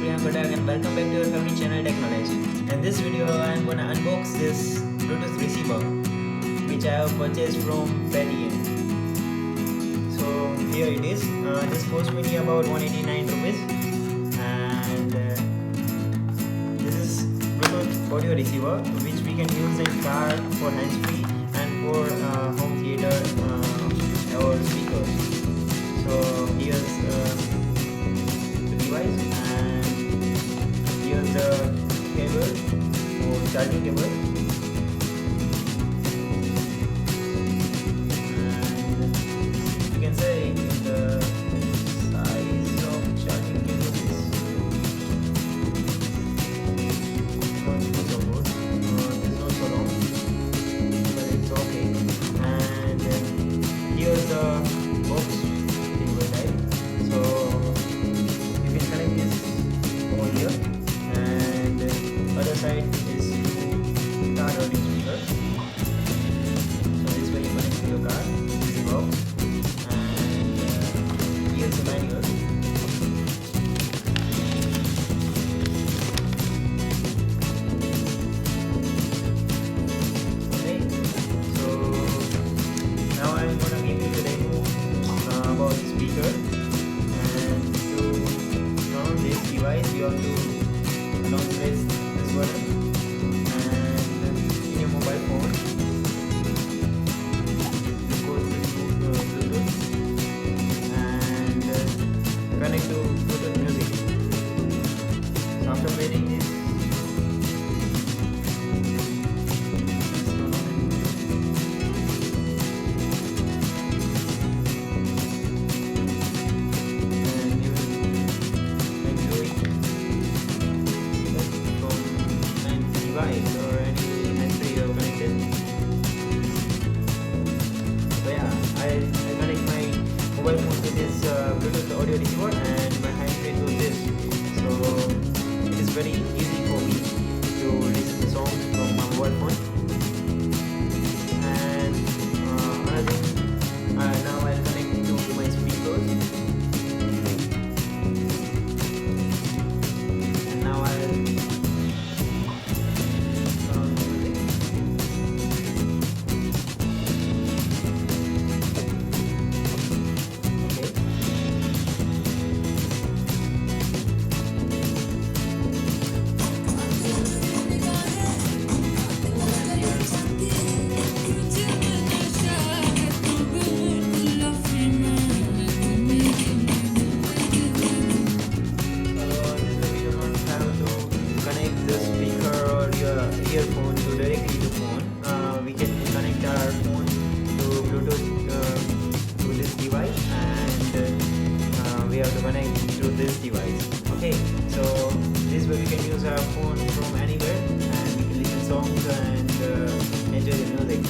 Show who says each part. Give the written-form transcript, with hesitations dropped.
Speaker 1: Priyank Kotak and welcome back to your favorite channel Technology. In this video I am gonna unbox this Bluetooth receiver which I have purchased from Paytm. So here it is. This cost me about 189 rupees and this is Bluetooth audio receiver which we can use in car for hands-free and for home theater or speakers. So here's the device and here's the cable or charging cable, and you can say the size of charging cable is not so good. It's not so long, but it's okay. And here's the box cable type. So you can connect this over here, and other side is car audio speaker. So this way you connect to your car using box, and here's the manual. Okay, so now I'm gonna give you the demo about the speaker. And to turn on this device you have to long press this button, and in your mobile phone you go to Bluetooth and connect to Bluetooth music. So after pairing this, and you will enjoy from any device or any hands-free you're connected. So yeah, I connect my mobile phone to this Bluetooth audio receiver and my hands-free to this. So it is very easy for me to listen to songs from my mobile phone. And another thing, now I'll connect to my speakers. And now I'll turn on the music. Okay. The speaker or your earphone to directly to phone. We can connect our phone to Bluetooth to this device, and we have to connect to this device. Okay, so this way we can use our phone from anywhere and we can listen songs and enjoy the music.